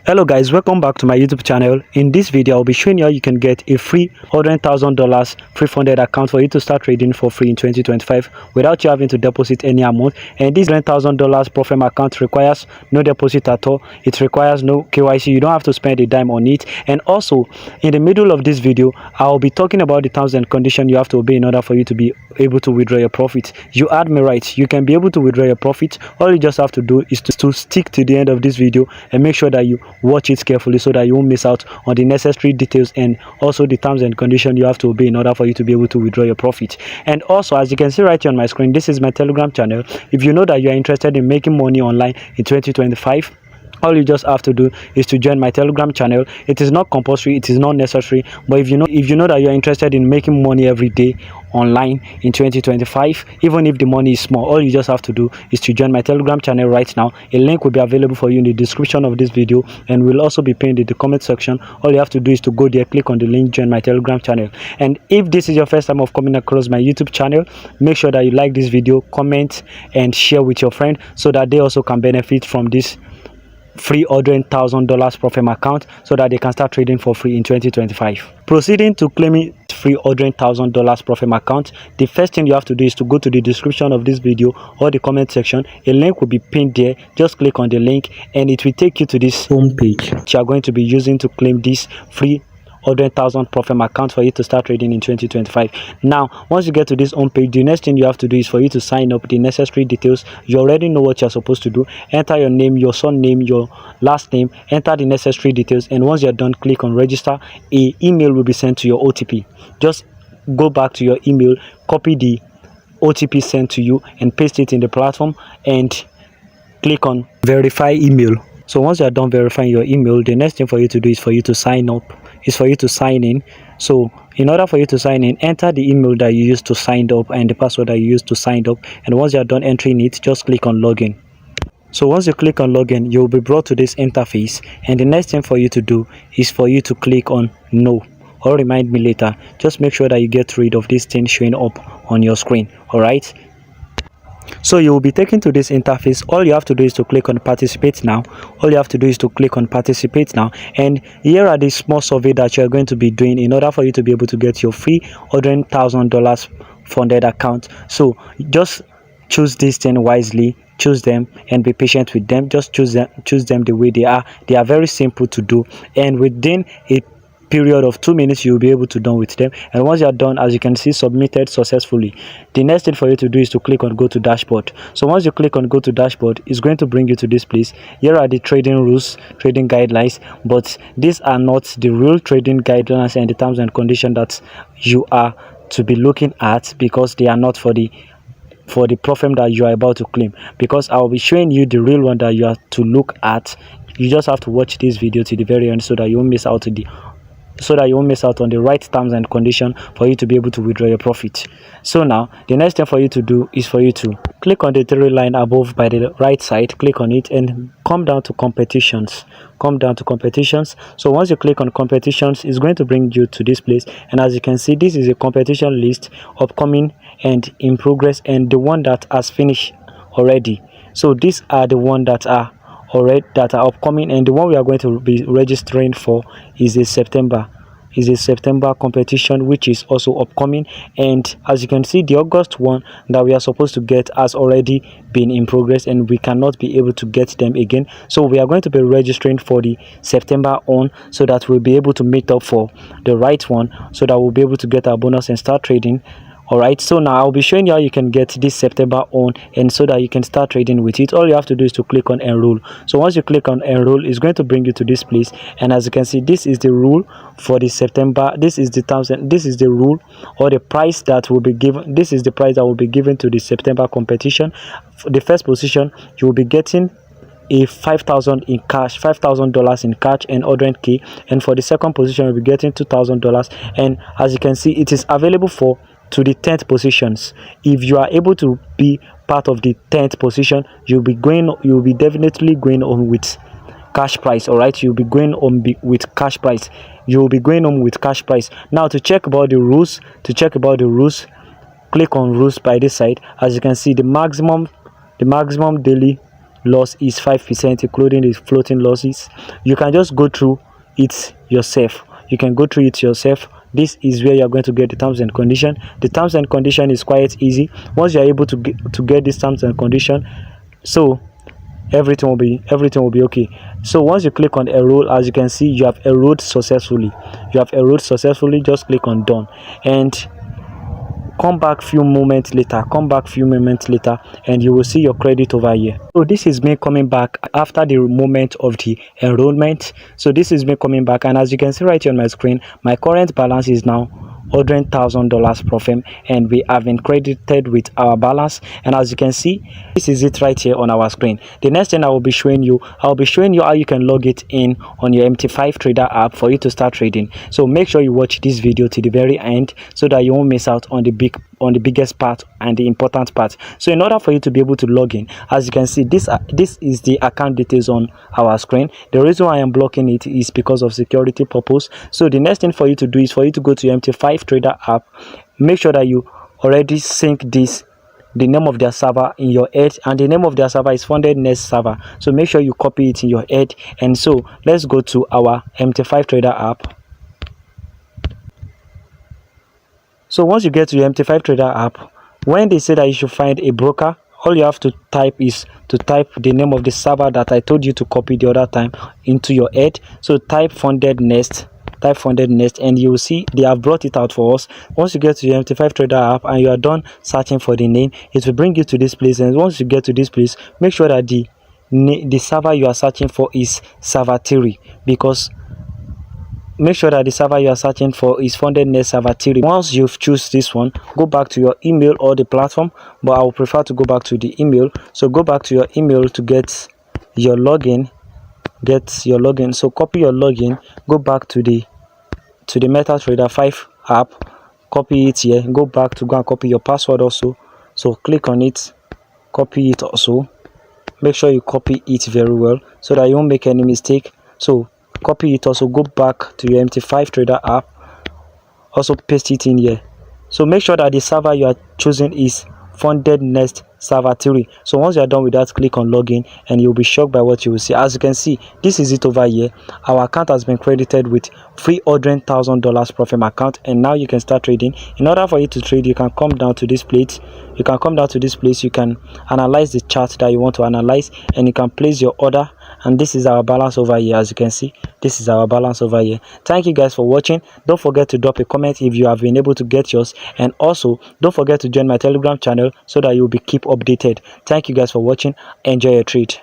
Hello guys, welcome back to my YouTube channel. In this video I'll be showing you how you can get a free $100,000 free funded account for you to start trading for free in 2025 without you having to deposit any amount. And this $100,000 Profem account requires no deposit at all. It requires no KYC. You don't have to spend a dime on it. And also in the middle of this video I'll be talking about the terms and conditions you have to obey in order for you to be able to withdraw your profit. You add me right, you can be able to withdraw your profit. All you just have to do is to stick to the end of this video and make sure that you watch it carefully so that you won't miss out on the necessary details and also the terms and conditions you have to obey in order for you to be able to withdraw your profit. And also, as you can see right here on my screen, this is my Telegram channel. If you know that you are interested in making money online in 2025, all you just have to do is to join my Telegram channel. It is not compulsory, it is not necessary, but if you know that you are interested in making money every day online in 2025, even if the money is small, all you just have to do is to join my Telegram channel right now. A link will be available for you in the description of this video and will also be pinned in the comment section. All you have to do is to go there, click on the link, join my Telegram channel. And if this is your first time of coming across my YouTube channel, make sure that you like this video, comment and share with your friend so that they also can benefit from this free $100,000 Profem account so that they can start trading for free in 2025. Proceeding to claiming free $100,000 Profem account, the first thing you have to do is to go to the description of this video or the comment section. A link will be pinned there. Just click on the link and it will take you to this home page which you are going to be using to claim this free $100,000 Profem account for you to start trading in 2025. Now, once you get to this home page, the next thing you have to do is for you to sign up. The necessary details, you already know what you're supposed to do. Enter your name, your surname, your last name, enter the necessary details, and once you're done, click on register. A email will be sent to your OTP. Just go back to your email, copy the OTP sent to you and paste it in the platform and click on verify email. So once you're done verifying your email, the next thing for you to do is for you to sign up, is for you to sign in. So in order for you to sign in, enter the email that you used to sign up and the password that you used to sign up. And once you're done entering it, just click on login. So once you click on login, you'll be brought to this interface, and the next thing for you to do is for you to click on no or remind me later. Just make sure that you get rid of this thing showing up on your screen. All right, so you will be taken to this interface. All you have to do is to click on participate now. All you have to do is to click on participate now, and here are the small survey that you are going to be doing in order for you to be able to get your free $100,000 funded account. So just choose this thing wisely, choose them and be patient with them. Just choose them the way they are. They are very simple to do, and within a period of 2 minutes you will be able to done with them. And once you are done, as you can see, submitted successfully, the next thing for you to do is to click on go to dashboard. So once you click on go to dashboard, it's going to bring you to this place. Here are the trading rules, trading guidelines, but these are not the real trading guidelines and the terms and conditions that you are to be looking at, because they are not for the Profem that you are about to claim, because I will be showing you the real one that you are to look at. You just have to watch this video to the very end so that you won't miss out on the right terms and condition for you to be able to withdraw your profit. So now the next thing for you to do is for you to click on the three line above by the right side, click on it and come down to competitions. So once you click on competitions, it's going to bring you to this place, and as you can see, this is a competition list, upcoming and in progress, and the one that has finished already. So these are the one that are upcoming, and the one we are going to be registering for is a September competition, which is also upcoming. And as you can see, the August one that we are supposed to get has already been in progress and we cannot be able to get them again. So we are going to be registering for the September on, so that we'll be able to meet up for the right one, so that we'll be able to get our bonus and start trading. All right, so now I'll be showing you how you can get this September on, and so that you can start trading with it. All you have to do is to click on enroll. So once you click on enroll, it's going to bring you to this place, and as you can see, this is the rule for the September. This is the terms and this is the rule, or the price that will be given. This is the price that will be given to the September competition. For the first position, you will be getting a $5,000 in cash, $5,000 in cash and 100K, and for the second position you'll be getting $2,000. And as you can see, it is available for to the 10th positions. If you are able to be part of the 10th position, you'll be definitely going on with cash price. All right, you'll be going on with cash price. Now to check about the rules, click on rules by this side. As you can see, the maximum daily loss is 5%, including the floating losses. You can just go through it yourself. You can go through it yourself. This is where you're going to get the terms and condition. The terms and condition is quite easy. Once you're able to get these terms and condition, so everything will be okay. So once you click on enroll, as you can see, you have enrolled successfully. Just click on done and come back few moments later, and you will see your credit over here. So this is me coming back after the moment of the enrollment. So this is me coming back, and as you can see right here on my screen, my current balance is now $100,000 per firm, and we have been credited with our balance. And as you can see, this is it right here on our screen. The next thing I'll be showing you how you can log it in on your MT5 trader app for you to start trading. So make sure you watch this video to the very end so that you won't miss out on the biggest part and the important part. So in order for you to be able to log in, as you can see, this is the account details on our screen. The reason why I am blocking it is because of security purpose. So the next thing for you to do is for you to go to your MT5 trader app. Make sure that you already sync the name of their server in your head, and the name of their server is Funded Nest server. So make sure you copy it in your head. And so let's go to our MT5 trader app. So once you get to your MT5 trader app, when they say that you should find a broker, all you have to type is to type the name of the server that I told you to copy the other time into your head. So type Funded Nest, and you will see they have brought it out for us. Once you get to your MT5 trader app and you are done searching for the name, it will bring you to this place. And once you get to this place, make sure that the server you are searching for is server 3, because make sure that the server you are searching for is Funded Nest server 3. Once you've choose this one, go back to your email or the platform, but I would prefer to go back to the email. So go back to your email to get your login. So copy your login, go back to the MetaTrader 5 app, copy it here, go back to go and copy your password also. So click on it, copy it also. Make sure you copy it very well so that you won't make any mistake. So copy it also, go back to your MT5 trader app, also paste it in here. So make sure that the server you are choosing is Funded Nest server 3. So once you are done with that, click on login and you'll be shocked by what you will see. As you can see, this is it over here. Our account has been credited with $300,000 per firm account, and now you can start trading. In order for you to trade, you can come down to this place. You can analyze the chart that you want to analyze, and you can place your order. And this is our balance over here. As you can see, this is our balance over here. Thank you guys for watching. Don't forget to drop a comment if you have been able to get yours, and also don't forget to join my Telegram channel so that you'll be keep updated. Thank you guys for watching. Enjoy your trade.